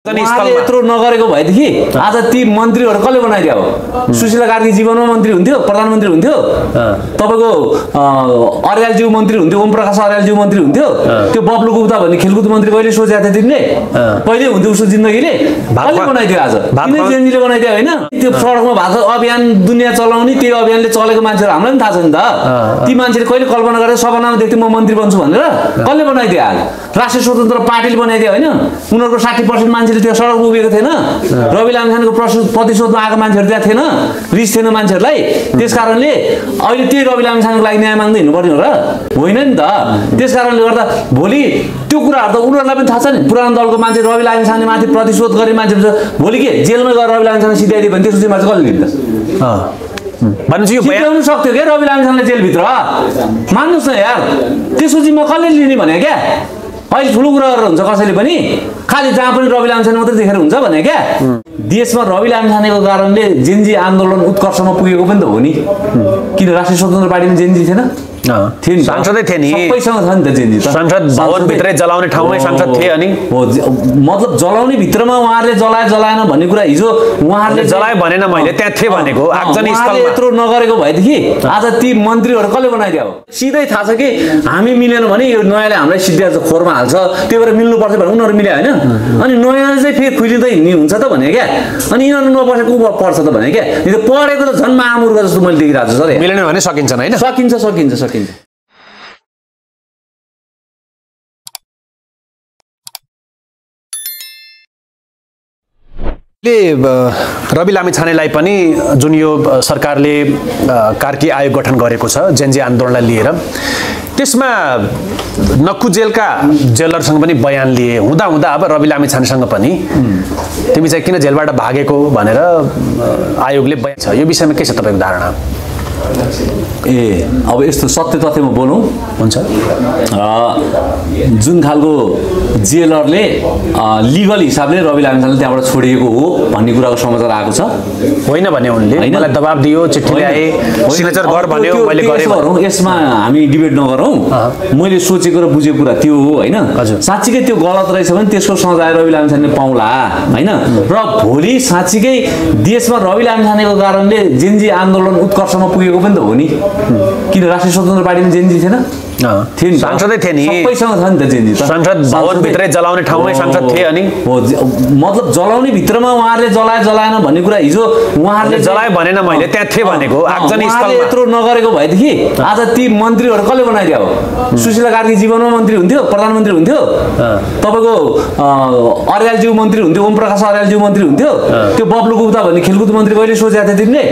यत्रो नगरेको भएदेखि आज ती मन्त्रीहरू कसले बनाइदियो हो? सुशीला कार्की जीवनमा मन्त्री हुन्थ्यो, प्रधानमन्त्री हुन्थ्यो, तपाईको अर्यालज्यू मन्त्री हुन्थ्यो, ओम प्रकाश अर्यालज्यू मन्त्री हुन्थ्यो, त्यो बब्लु गुप्ता भन्ने खेलकुद मन्त्री कहिले सोचेको थियो तिमीले? कहिले हुन्थ्यो उसको जिन्दगीले? कसले बनाइदियो आज? किन जेएनजीले बनाइदियो होइन? त्यो सडकमा भाषा अभियान दुनियाँ चलाउने त्यो अभियानले चलेको मान्छेहरू हामीलाई पनि थाहा छ नि त। ती मान्छेले कहिले कल्पना गरेर सपनामा देख्थ्यो म मन्त्री बन्छु भनेर? कसले बनाइदियो आज? राष्ट्रिय स्वतन्त्र पार्टीले बनाइदियो होइन? उनीहरूको 60% मान्छेले त्यो सडकमा उभिएको थिएन? रवि लामिछानेको प्रतिशोधमा आएको मान्छेहरू त्यहाँ थिएन? रिस थिएन मान्छेहरूलाई? त्यस कारणले अहिले त्यही रवि लामिछानेको लागि न्याय माग्दै हिँड्नुपर्ने हो र? होइन नि त। त्यस कारणले गर्दा भोलि त्यो कुराहरू त उनीहरूलाई पनि थाहा छ नि। पुरानो दलको मान्छे रवि लामिछाने माथि प्रतिशोध गर्ने मान्छेहरू भोलि के जेलमै गएर रवि लामिछाने सिध्याइदियो भने त्यसपछि मान्छे कसले लिन्छ? सिध्याउनु सक्थ्यो क्या रवि लामिछानेलाई जेलभित्र? मान्नुहोस् न यार, त्यसपछि म कसले लिने भने क्या? अहिले ठुलो कुरा गरेर हुन्छ कसैले पनि? खालि जहाँ पनि रवि लामिछाने मात्रै देखेर हुन्छ भने क्या? देशमा रवि लामिछानेको कारणले जेनजी आन्दोलन उत्कर्षमा पुगेको पनि त हो नि। किन राष्ट्रिय स्वतन्त्र पार्टीमा जेनजी थिएन? सांसदै थिए नि, सबैसँग छ नि त जेनजी त। संसद भवनभित्रै जलाउने ठाउँमै सांसद थिए अनि मतलब जलाउने भित्रमा उहाँहरूले जलाएन भन्ने कुरा हिजो उहाँहरूले जलायो भनेन, मैले त्यहाँ थिए भनेको आगजनी स्थलमा। यत्रो नगरेको भएदेखि आज ती मन्त्रीहरू कसले बनाइदियो हो? सिधै थाहा छ कि हामी मिलेन भने यो नयाँले हामीलाई सिध्याएर खोरमा हाल्छ, त्यो भएर मिल्नुपर्छ भने उनीहरू मिल्यो होइन? अनि नयाँले चाहिँ फेरि खुलिँदै हिँड्ने हुन्छ त भने क्या? अनि यिनीहरू नबसेको पर्छ त भने क्या? यो पढेको त झन् महामुर्ख जस्तो मैले देखिरहेको छु सर। मिलेन भने सकिन्छ होइन? सकिन्छ सकिन्छ सकिन्छ। रवि लामिछानेलाई पनि जुन यो सरकारले कार्की आयोग गठन गरेको छ जेनजी आन्दोलनलाई लिएर, त्यसमा नक्कु जेलका जेलरसँग पनि बयान लिए हुँदा अब रवि लामिछानेसँग पनि तिमी चाहिँ किन जेलबाट भागेको भनेर आयोगले बयान छ। यो विषयमा के छ तपाईँको धारणा? अब यस्तो सत्य तथ्यमा बोलौँ हुन्छ। जुन खालको जेलरले लिगल हिसाबले रवि लामिछानेलाई त्यहाँबाट छोडिएको हो भन्ने कुराको समाचार आएको छ। होइन भने उनले मलाई दबाब दियो, चिठी ल्याए, सिग्नेचर गर भन्यो, मैले गरेँ गरौँ। यसमा हामी डिबेट नगरौँ। मैले सोचेको र बुझेको कुरा त्यो हो होइन? साँच्चीकै त्यो गलत रहेछ भने त्यसको सजाय रवि लामिछानेले पाउला होइन? र भोलि साँच्चीकै देशमा रवि लामिछानेको कारणले जेनजी आन्दोलन उत्कर्षमा पुगेको पनि त हो नि। किन राष्ट्रिय स्वतन्त्र पार्टीमा जेनजी थिएन? थिए नि, सांसदै थिए नि, सबैसँग छ नि त जेनजी त। संसद भवनभित्रै जलाउने ठाउँमै सांसद थिए अनि मतलब जलाउने भित्रमा उहाँहरूले जलाएन भन्ने कुरा हिजो उहाँहरूले जलायो भनेन, मैले त्यहाँ थिए भनेको आगजनी स्थलमा। यत्रो नगरेको भएदेखि आज ती मन्त्रीहरू कसले बनाइदियो हो? सुशीला कार्की जीवनमा मन्त्री हुन्थ्यो, प्रधानमन्त्री हुन्थ्यो, तपाईँको अर्यालज्यू मन्त्री हुन्थ्यो, ओम प्रकाश अर्यालज्यू मन्त्री हुन्थ्यो, त्यो बब्लु गुप्ता भन्ने खेलकुद मन्त्री कहिले सोचेको थियो तिमीले?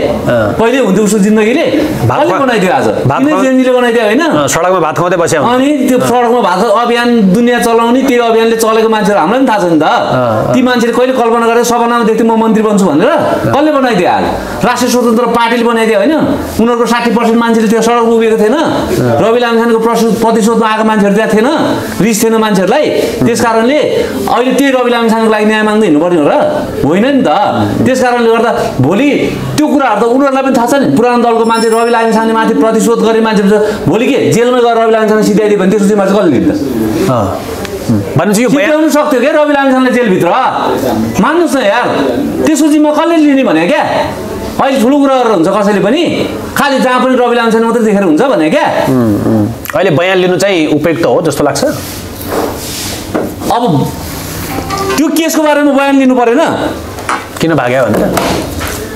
कहिले हुन्थ्यो उसको जिन्दगीले? कसले बनाइदियो आज? किन जेएनजीले बनाइदियो होइन? सडकमा भात खुवाउँदै बस्यो अनि त्यो सडकमा भाषा अभियान दुनियाँ चलाउने त्यो अभियानले चलेको मान्छेहरू हामीलाई पनि थाहा छ नि त। ती मान्छेले कहिले कल्पना गरेर सपनामा देख्थ्यो म मन्त्री बन्छु भनेर? कसले बनाइदियो आज? राष्ट्रिय स्वतन्त्र पार्टीले बनाइदियो होइन? उनीहरूको 60% मान्छेले त्यो सडकमा उभिएको थिएन? रवि लामिछानेको प्रतिशोधमा आएको मान्छेहरू त्यहाँ थिएन? रिस थिएन मान्छेहरूलाई? त्यस कारणले अहिले त्यही रवि लामिछानेको लागि न्याय माग्दै हिँड्नुपर्ने हो र? होइन नि त। त्यस कारणले गर्दा भोलि त्यो कुराहरू त उनीहरूलाई पनि थाहा छ नि। पुरानो दलको मान्छे रवि लामिछाने माथि प्रतिशोध गर्ने मान्छेहरू भोलि के जेलमै गएर रवि लामिछाने सिध्याइदियो भने त्यसपछि मान्छे कसले लिन्छ? सिध्याउनु सक्थ्यो क्या रवि लामिछानेलाई जेलभित्र? मान्नुहोस् न यार, त्यसपछि म कसले लिने भने क्या? अहिले ठुलो कुरा गरेर हुन्छ कसैले पनि? खालि जहाँ पनि रवि लामिछाने मात्रै देखेर हुन्छ भने क्या? अहिले बयान लिनु चाहिँ उपयुक्त हो जस्तो लाग्छ। अब त्यो केसको बारेमा बयान लिनु परेन? किन भाग्यो भनेर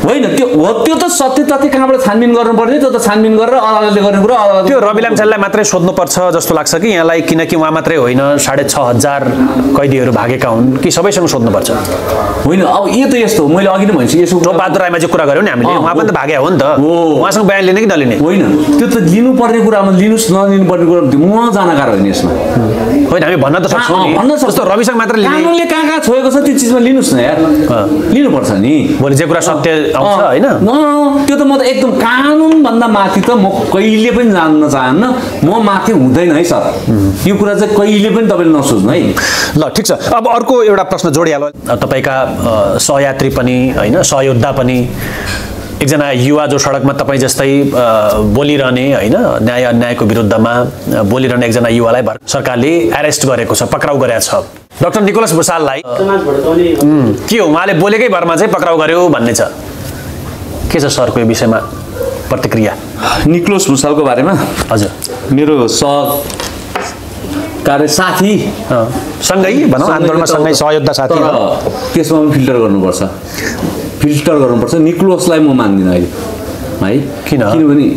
होइन, त्यो त सत्य तथ्य कहाँबाट छानबिन गर्नुपर्ने, त्यो त छानबिन गरेर अदालतले गर्ने कुरा अदालत। त्यो रवि लामिछानेलाई मात्रै सोध्नुपर्छ जस्तो लाग्छ कि यहाँलाई? किनकि उहाँ मात्रै होइन, 6,500 कैदीहरू भागेका हुन् कि सबैसँग सोध्नुपर्छ? होइन, अब यो त यस्तो मैले अघि नै भनेछु, यसो बहादुर राईमा चाहिँ कुरा गऱ्यौँ नि हामीले, उहाँ पनि त भागे हो नि त। उहाँसँग बयान लिने कि नलिने? होइन, त्यो त लिनुपर्ने कुरामा लिनुहोस्, नलिनुपर्ने कुरा म जानकार होइन यसमा। होइन, हामी भन्न त सक्छौँ नि, भन्न सक्छौँ। रविसँग मात्र लिने, कानुनले कहाँ छोएको छ त्यो चिजमा लिनुहोस् न यार, लिनुपर्छ नि। भोलि जे कुरा सत्य आउँछ होइन? त्यो त म त एकदम कानुनभन्दा माथि त म कहिले पनि जान्न चाहन्न। म माथि हुँदैन है सर, यो कुरा चाहिँ कहिले पनि तपाईँले नसोच्नु है। ल ठिक छ। अब अर्को एउटा प्रश्न जोडिहाल्यो। तपाईँका सहयात्री पनि होइन, सहयोद्धा पनि एकजना युवा जो सडकमा तपाईँ जस्तै बोलिरहने होइन न्याय अन्यायको विरुद्धमा बोलिरहने एकजना युवालाई सरकारले एरेस्ट गरेको छ, पक्राउ गरेको छ। डाक्टर निकोलस भुसाललाई के हो, उहाँले बोलेकै भरमा चाहिँ पक्राउ गर्यो भन्ने छ, के छ सरको यो विषयमा प्रतिक्रिया? निकोलस भुसालको बारेमा हजुर, मेरो सहकार्य साथी सँगै भनौँ, आन्दोलनमा सँगै सहयोद्धा साथी, त्यसमा पनि फिल्टर गर्नुपर्छ। निकोलसलाई म मान्दिनँ अहिले है।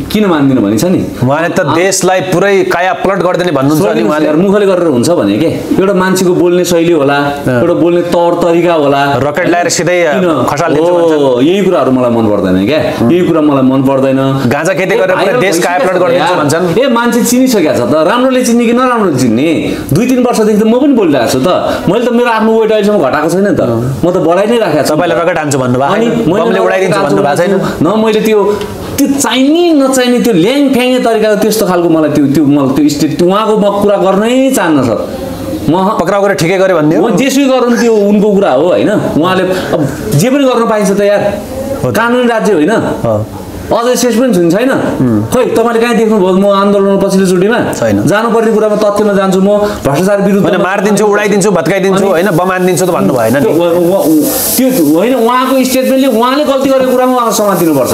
किन मान्दिनँ भने छ नि, उहाँले त देशलाई पुरै काया पलट गरिदिने भन्नुहुन्छ नि, उहाँले मुखले गरेर हुन्छ भने के, एउटा मान्छेको बोल्ने शैली होला, एउटा बोल्ने तौर तरिका होला, रकेट ल्याएर सिधै खसालिदिन्छ भन्छ। यही कुराहरू मलाई मन पर्दैन क्या, यही कुरा मलाई मन पर्दैन। गाँजा खेती गरेर देश काया पलट गरिदिन्छ भन्छन्। ए मान्छे चिनिसकेको छ त, राम्रोले चिन्ने कि नराम्रोले चिन्ने। 2-3 वर्षदेखि त म पनि बोलिरहेको छु त, मैले त मेरो आफ्नो वेट अहिलेसम्म घटाएको छैन त, म त बढाइ नै राखेको छु। तपाईँले रकेट हान्छु भन्नुभयो, अनि मैले उडाइदिन्छु भन्नुभएको छैन न, मैले त्यो चाहिने नचाहिने त्यो ल्याङ फ्याङ्गे तरिकाको त्यस्तो खालको मलाई त्यो स्टेट उहाँको म कुरा गर्नै चाहन्न सर। म पक्राउ गरेर ठिकै गऱ्यो भन्ने म जेसुकै गरौँ, त्यो उनको कुरा हो होइन। उहाँले अब जे पनि गर्न पाइन्छ त यार, कानुनी राज्य होइन। अझै शेष पनि छैन खोइ, तपाईँले कहीँ देख्नुभयो म आन्दोलन पछिल्लो चोटिमा छैन। जानुपर्ने कुरामा तथ्यमा जान्छु, म भ्रष्टाचार विरुद्ध मारिदिन्छु, उडाइदिन्छु, भत्काइदिन्छु होइन, बम हानिदिन्छु त भन्नु भएन नि। त्यो होइन, उहाँको स्टेटमेन्टले उहाँले गल्ती गरेको कुरामा उहाँको समातिनुपर्छ।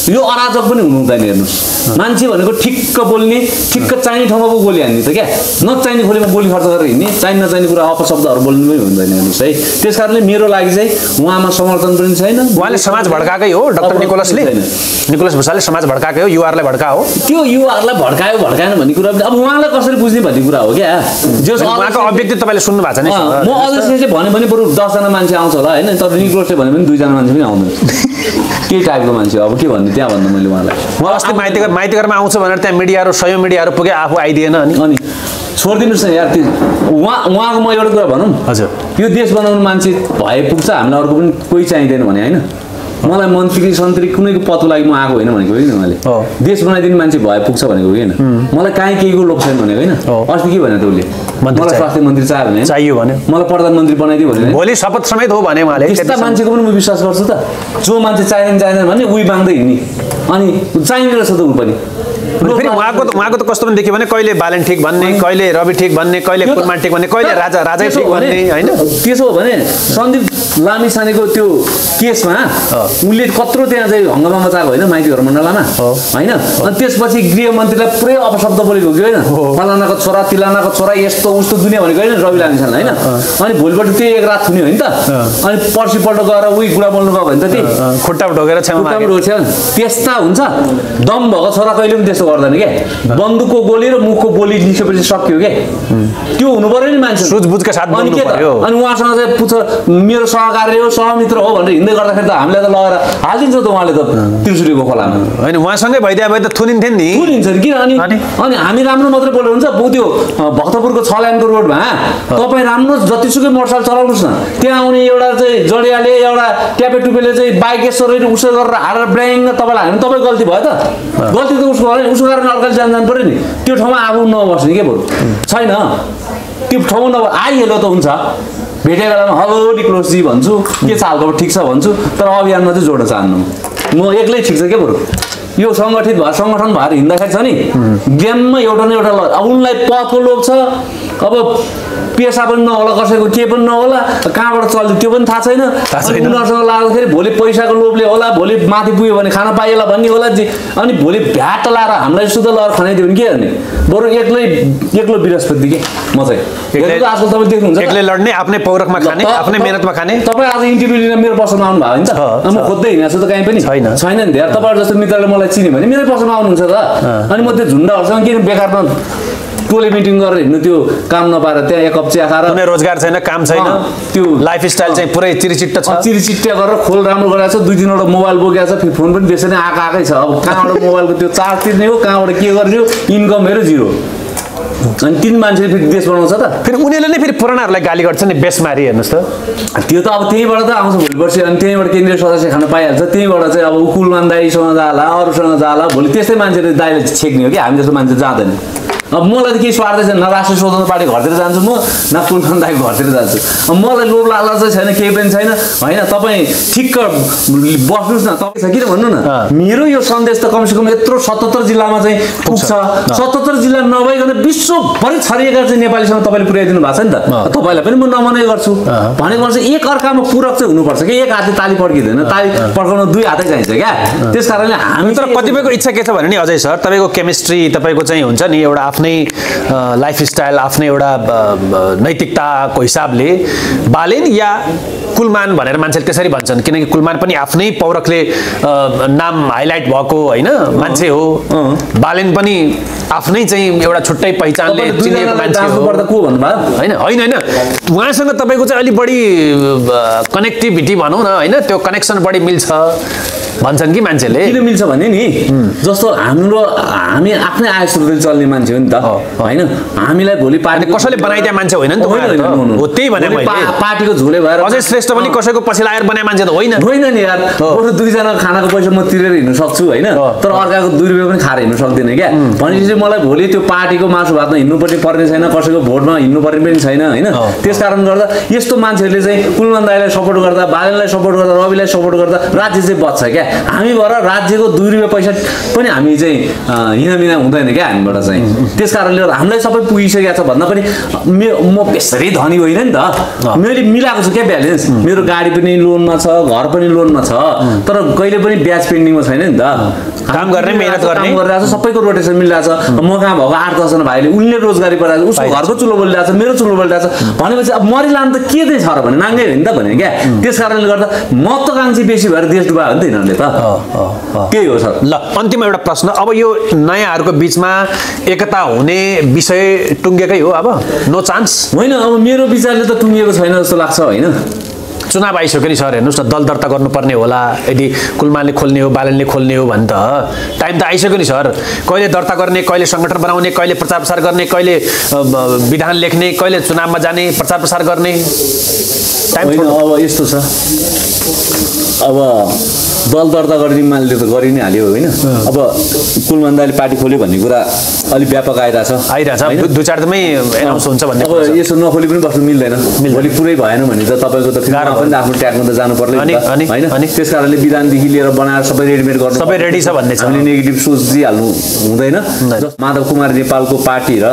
यो अराजक पनि हुनु हुँदैन। हेर्नुहोस्, मान्छे भनेको ठिक्क बोल्ने, ठिक्क चाहिने ठाउँमा पो बोली हान्ने त क्या, नचाहिने खोलीमा बोली खर्च गरेर हिँड्ने, चाहिने नचाहिने कुरा अपशब्दहरू बोल्नु पनि हुँदैन। हेर्नुहोस् है, त्यस कारणले मेरो लागि चाहिँ उहाँमा समर्थन पनि छैन। उहाँले समाज भड्काएकै हो, डाक्टर निकोलस भुसालले समाज भड्काएकै हो, युवाहरूलाई भड्का हो। त्यो युवाहरूलाई भड्कायो भड्काएन भन्ने कुरा अब उहाँलाई कसरी बुझ्ने भन्ने कुरा हो क्या। उहाँको अभिव्यक्ति तपाईँले सुन्नु भएको छ नि। म अध्यक्षले भन्यो भने बरु 10 जना मान्छे आउँछ होला होइन, तर निकोलसले भन्यो भने 2 जना मान्छे पनि आउँदैन। के टाइपको मान्छे अब के भन्ने त्यहाँ भन्दा मैले उहाँलाई। उहाँ अस्ति माइतीघरमा आउँछ भनेर त्यहाँ मिडियाहरू 100 मिडियाहरू पुगे, आफू आइदिएन अनि छोडिदिनुहोस् न यार। त्यो उहाँको म एउटा कुरा भनौँ, हजुर, यो देश बनाउनु मान्छे भए पुग्छ, हामीलाई अर्को पनि कोही चाहिँदैन भने होइन। मलाई मन्त्री सन्त्री कुनैको पदको लागि म आएको होइन भनेको होइन, उहाँले देश बनाइदिने मान्छे भए पुग्छ भनेको होइन। मलाई काहीँ केहीको लोभ छैन भनेको होइन। अस्ति के भने त उसले मलाई स्वास्थ्य मन्त्री चाहियो भने, मलाई प्रधानमन्त्री बनाइदियो भने, भोलि शपथ समेत हो भने उहाँले। त्यस्ता मान्छेको पनि म विश्वास गर्छु त, जो मान्छे चाहिँदैन भने उही माग्दै हिँड्ने, अनि चाहिने रहेछ त ऊ पनि। फेरि उहाँको त कस्तो पनि देख्यो भने कहिले बालेन ठिक भन्ने, कहिले रवि ठिक भन्ने, कहिले कुर्मान ठिक भन्ने, कहिले राजै ठिक भन्ने होइन। त्यसो हो भने सन्दीप लामिछानेको त्यो केसमा उनले कत्रो त्यहाँ चाहिँ हङ्गामा मचाएको होइन माइती घर मण्डलामा होइन। अनि त्यसपछि गृहमन्त्रीलाई पुरै अपशब्द बोलेको कि होइन, फलानाको छोरा तिलानाको छोरा यस्तो उस्तो दुनियाँ भनेको होइन रवि लामिछाने होइन। अनि भोलिपल्ट त्यही एक रात थुन्यो होइन त, अनि पर्सिपल्ट गएर उही गुडा बोल्नु गयो भने त त्यही खुट्टा ढोगेर त्यस्ता हुन्छ। दम भएको छोरा कहिले पनि त्यस्तो गर्दैन क्या, बन्दुकको गोली र मुखको बोली निस्केपछि सक्यो क्या, त्यो हुनु पर्यो नि मान्छे सुझबुझका साथ बोल्नु पर्यो। अनि उहाँसँग चाहिँ पुछ मेरो सहकार्य हो सहमित्र हो भनेर हिँड्दै गर्दाखेरि त हामीलाई त लगेर हालिदिन्छ त उहाँले त त्रिशुलीको खोलामा होइन। उहाँसँगै भइदिया भए त थुनिन्थ्यो नि, थुनिन्छ नि किन। अनि हामी राम्रो मात्रै बोल्यो हुन्छ, त्यो भक्तपुरको 6 लाइनको रोडमा तपाईँ राम्रो जतिसुकै मोटरसाइकल चलाउनुहोस् न, त्यहाँ आउने एउटा चाहिँ जडियाले एउटा ट्यापे टुपेले चाहिँ बाइक यसरी उसो गरेर हालेर ब्ल्याङ तपाईँलाई हाल्नु, तपाईँ गल्ती भयो त, गल्ती त उसको होइन, उसको कारण अर्काले जानु पर्यो नि। त्यो ठाउँमा आफू नबस्ने के बरु छैन, त्यो ठाउँमा नब आइहाल्यो त हुन्छ, भेटेको बेलामा हेलो निकोलसजी भन्छु, के छ हालको ठिक छ भन्छु, तर अभियानमा चाहिँ जोड्न चाहन्नु म एक्लै ठिक छ के बरु। यो सङ्गठित भएर सङ्गठन भएर हिँड्दाखेरि छ नि गेममा एउटा न एउटा अब उनलाई पदको लोभ छ, अब पेसा पनि नहोला, कसैको के पनि नहोला, कहाँबाट चल्छ त्यो पनि थाहा छैन। उनीहरूसँग लाग्दाखेरि भोलि पैसाको लोभले होला, भोलि माथि पुग्यो भने खाना पाइएला भन्ने होला, अनि भोलि भ्याट लाएर हामीलाई शुद्ध लगाएर खनाइदियो भने के गर्ने, बरु एक्लो बृहस्पति के म चाहिँ आजकल तपाईँ देख्नुहुन्छ एक्लै लड्ने, आफ्नै पौरखमा खाने, आफ्नै मेहनतमा खाने। तपाईँ आज इन्टरभ्यू लिन मेरो पसलमा आउनु भयो नि त, म खोज्दै हिँडेको छु त कहीँ पनि छैन नि धेरै। तपाईँहरू जस्तो मित्रले मलाई चिन्यो भने मेरै पसलमा आउनुहुन्छ त, अनि म त्यो झुन्डाहरूसँग किन बेकारमा टोले मिटिङ गरेर हिँड्नु, त्यो काम नपाएर त्यहाँ एक कप चिया खाएर, कुनै रोजगार छैन, काम छैन, त्यो लाइफस्टाइल चाहिँ पुरै चिरिचिट्टा छ, चिरिचिट्टा गरेर खोल राम्रो गरेको छ, 2-3वटा मोबाइल बोकेको छ, फेरि फोन पनि त्यसरी नै आएकै छ। अब कहाँबाट मोबाइलको त्यो चार्ज तिर्ने हो, कहाँबाट के गर्ने हो, इन्कमहरू जिरो, अनि 3 मान्छेले फेरि देश बनाउँछ त। फेरि उनीहरूले नै फेरि पुरानाहरूलाई गाली गर्छ नि, बेसमारी। हेर्नुहोस् त, त्यो त अब त्यहीँबाट त आउँछ भोलि पर्सि, अनि त्यहीँबाट केन्द्रीय सदस्य खान पाइहाल्छ, त्यहीँबाट चाहिँ अब कुलमान दाईसँग जाला, अरूसँग जाला, भोलि त्यस्तै मान्छेले दाइले छेक्ने हो कि, हामी जस्तो मान्छे जाँदैन। अब मलाई त केही स्वार्थ छैन, न राष्ट्रिय स्वतन्त्र पार्टी घरतिर जान्छु म, न कुलमान दाइको घरतिर जान्छु। मलाई लोभ लालच चाहिँ छैन, केही पनि छैन होइन। तपाईँ ठिक्क बस्नुहोस् न, तपाईँ छ किन भन्नु न, मेरो यो सन्देश त कमसेकम यत्रो 77 जिल्लामा चाहिँ पुग्छ। 77 जिल्ला नभइकन विश्वभरि छरिएका चाहिँ नेपालीसँग तपाईँले पुर्याइदिनु भएको छ नि त, तपाईँलाई पनि म नमनै गर्छु। भनेको चाहिँ एक अर्कामा पूरक चाहिँ हुनुपर्छ कि, एक हातले ताली पड्किँदैन, ताली पड्काउन दुई हातै चाहिन्छ क्या। त्यस कारणले हामी तर कतिपयको इच्छा के छ भने नि अजय सर, तपाईँको केमिस्ट्री, तपाईँको चाहिँ हुन्छ नि एउटा आफ्नै लाइफस्टाइल, आफ्नै एउटा नैतिकताको हिसाबले बालेन या कुलमान भनेर मान्छेले त्यसरी भन्छन्, किनकि कुलमान पनि आफ्नै पौरखले नाम हाइलाइट भएको होइन मान्छे हो, बालेन पनि आफ्नै चाहिँ एउटा छुट्टै पहिचानले चिनिएको मान्छे हो होइन होइन होइन। उहाँसँग तपाईँको चाहिँ अलिक बढी कनेक्टिभिटी भनौँ न होइन, त्यो कनेक्सन बढी मिल्छ भन्छन् कि मान्छेले। किन मिल्छ भने नि, जस्तो हामी आफ्नै आय स्रोतले चल्ने मान्छे हो नि त होइन। हामीलाई भोलि पार्टी कसैले बनाइदिया मान्छे होइन नि त, हो त्यही भने मैले पार्टीको झोले भएर अजय श्रेष्ठ पनि कसैको पछि लागेर बनाए मान्छे त होइन नि यार। बरु दुईजना खानाको पैसा म तिरेर हिँड्नु सक्छु होइन, तर अर्काको 2 रुपियाँ पनि खाएर हिँड्नु सक्दिनँ क्या। भनेपछि मलाई भोलि त्यो पार्टीको मासु भातमा हिँड्नु पर्ने छैन, कसैको भोटमा हिँड्नु पर्ने पनि छैन होइन। त्यस कारण गर्दा यस्तो मान्छेहरूले चाहिँ कुलमान दाइलाई सपोर्ट गर्दा, बालेनलाई सपोर्ट गर्दा, रविलाई सपोर्ट गर्दा राज्य चाहिँ बच्छ क्या। हामी भएर राज्यको 2 रुपियाँ पैसा पनि हामी चाहिँ हिनामिना हुँदैन क्या हामीबाट चाहिँ। त्यस कारणले गर्दा हामीलाई सबै पुगिसकेको छ भन्दा पनि म बेसरी धनी होइन नि त, मैले मिलाएको छु क्या ब्यालेन्स। मेरो गाडी पनि लोनमा छ, घर पनि लोनमा छ, तर कहिले पनि ब्याज पेन्डिङमा छैन नि त। काम गर्ने, मेहनत गर्ने, काम गरिरहेको छ, सबैको रोटेसन मिलिरहेको छ। म कहाँ भएको 8-10 जना भाइले उनले रोजगारी पाइरहेको छ, उसको घरको चुलो बोलिरहेको छ, मेरो चुलो बोलिरहेको छ भनेपछि अब मरिलानु त के चाहिँ छ र भने नाङ्गै हो नि त भने क्या। त्यस कारणले गर्दा महत्त्वकांक्षी बेसी भएर देश डुबायो नि त यिनीहरूले त। के हो सर? ल अन्तिम एउटा प्रश्न, अब यो नयाँहरूको बिचमा एकता हुने विषय टुङ्गेकै हो, अब नो चान्स होइन। अब मेरो विचारले त टुङ्गिएको छैन जस्तो लाग्छ होइन। चुनाव आइसक्यो नि सर, हेर्नुहोस् न, दल दर्ता गर्नुपर्ने होला, यदि कुलमानले खोल्ने हो, बालनले खोल्ने हो भने त टाइम त आइसक्यो नि सर। कहिले दर्ता गर्ने, कहिले सङ्गठन बनाउने, कहिले प्रचार प्रसार गर्ने, कहिले विधान लेख्ने, कहिले चुनावमा जाने, प्रचार प्रसार गर्ने टाइम। अब यस्तो छ, अब दल दर्ता गर्ने मान्छेले त गरि नै हाल्यो होइन। अब कुलमान दाइले पार्टी खोल्यो भन्ने कुरा अलिक व्यापक आइरहेछ, 2-4 दिनमै एनाउन्स हुन्छ भन्ने। अब यसो नखोली पनि बस्नु मिल्दैन, भोलि पुरै भएन भने त तपाईँको त गाह्रो पनि आफ्नो ट्यागमा त जानु पर्दैन होइन। त्यस कारणले विधानदेखि लिएर बनाएर सबै रेडिमेड गर्नु, सबै रेडी छ भन्ने छ। हामीले नेगेटिभ सोच दिइहाल्नु हुँदैन। माधव कुमार नेपालको पार्टी र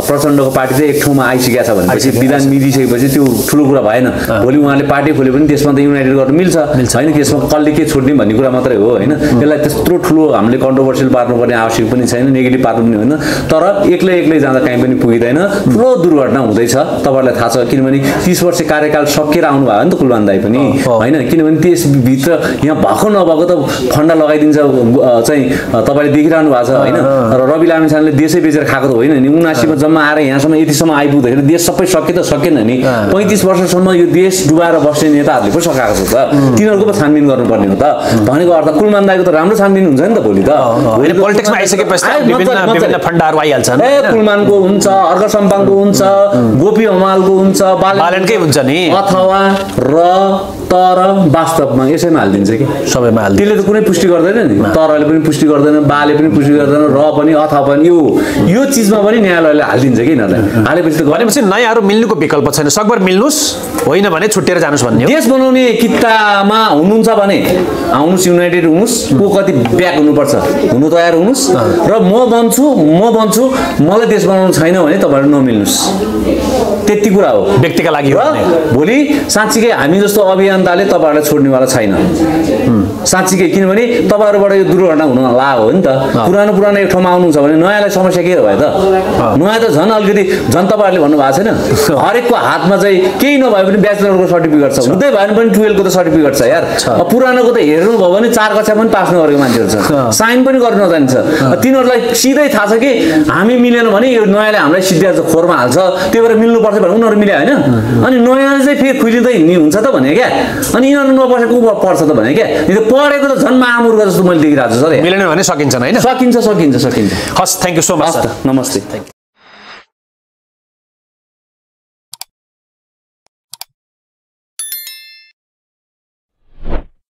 प्रचण्डको पार्टी चाहिँ एक ठाउँमा आइसकेको छ भनेपछि, विधान मिलिसकेपछि त्यो ठुलो कुरा भएन। भोलि उहाँले पार्टी खोल्यो भने त्यसमा त युनाइटेड गर्नु मिल्छ होइन, त्यसमा कसले के छोड्ने भन्ने कुरा मात्रै हो होइन। त्यसलाई त्यत्रो ठुलो हामीले कन्ट्रोभर्सियल पार्नुपर्ने आवश्यक पनि छैन, नेगेटिभ पार्नु पनि होइन। तर एक्लै जाँदा कहीँ पनि पुगिँदैन, ठुलो दुर्घटना हुँदैछ तपाईँहरूलाई थाहा छ। किनभने 30 वर्ष कार्यकाल सकिएर आउनु भयो नि त कुलमान दाइ पनि होइन। किनभने त्यसभित्र यहाँ भएको नभएको त फन्डा लगाइदिन्छ चाहिँ तपाईँले देखिरहनु भएको छ होइन। र रवि लामिछानेले देशै बेचेर खाएको त होइन नि। 79 मा जम्मा आएर यहाँसम्म यतिसम्म आइपुग्दाखेरि देश सबै सके त सकेन नि। 35 वर्षसम्म यो देश डुबाएर बस्ने नेताहरूले पो सकाएको छ त, तिनीहरूको पो छानबिन गर्नुपर्ने हो त। भनेको अर्थ कुलमान दाइको त राम्रो छानबिन हुन्छ नि त भोलि त। पोलिटिक्समा आइसकेपछि विभिन्न फन्डाहरू आइहाल्छन्, कुलमानको हुन्छ, अर्घ सम्पाङको हुन्छ, गोपी हमालको हुन्छ, बालनकै हुन्छ नि, अथवा र तर वास्तवमा यसैमा हालिदिन्छ कि सबैमा हालिदिन्छ। त्यसले त कुनै पुष्टि गर्दैन नि, तरले पनि पुष्टि गर्दैन, बाले पनि पुष्टि गर्दैन, र पनि अथवा पनि यो चिजमा पनि न्यायालयले हालिदिन्छ कि यिनीहरूलाई। हालेपछि त भनेपछि नयाँहरू मिल्नुको विकल्प छैन, सकभर मिल्नुस्, होइन भने छुट्टिएर जानुहोस् भन्ने। देश बनाउने कित्तामा हुनुहुन्छ भने आउनुहोस्, युनाइटेड हुनुहोस्, को कति ब्याक हुनुपर्छ हुनु तयार हुनुहोस्, र म भन्छु मलाई देश बनाउनु छैन भने तपाईँहरू नमिल्नुहोस्, त्यति कुरा हो व्यक्तिका लागि। भोलि साँच्चीकै हामी जस्तो अभियन्ताले तपाईँहरूलाई छोड्नेवाला छैन साँच्चीकै। किनभने तपाईँहरूबाट यो दुर्घटना हुन लाग्यो हो नि त। पुरानो एक ठाउँमा आउनुहुन्छ भने नयाँलाई समस्या के भयो त? नयाँ त झन् अलिकति झन् तपाईँहरूले भन्नुभएको छैन, हरेकको हातमा चाहिँ केही नभए पनि ब्याचलरको सर्टिफिकेट छ, हुँदै भएन पनि 12 को त सर्टिफिकेट छ यार। पुरानोको त हेर्नुभयो भने 4 कक्षा पनि पास नगरेको मान्छेहरू छ, साइन पनि गर्न नजानिन्छ। तिनीहरूलाई सिधै थाहा छ कि हामी मिलेन भने यो नयाँले हामीलाई सिद्ध्याउँछ, खोरमा हाल्छ, त्यही भएर मिल्नुपर्छ भने उनीहरू मिले होइन। अनि नयाँले चाहिँ फेरि खुलिँदै हिँड्ने हुन्छ त भने क्या। अनि यिनीहरू नबसेको पर्छ त भने क्या। पढेको त झन् महामुर्ख जस्तो मैले देखिरहेको छु सर। मिलेन भने सकिन्छ होइन? सकिन्छ। हस्, थ्याङ्क यू सो मच। नमस्ते।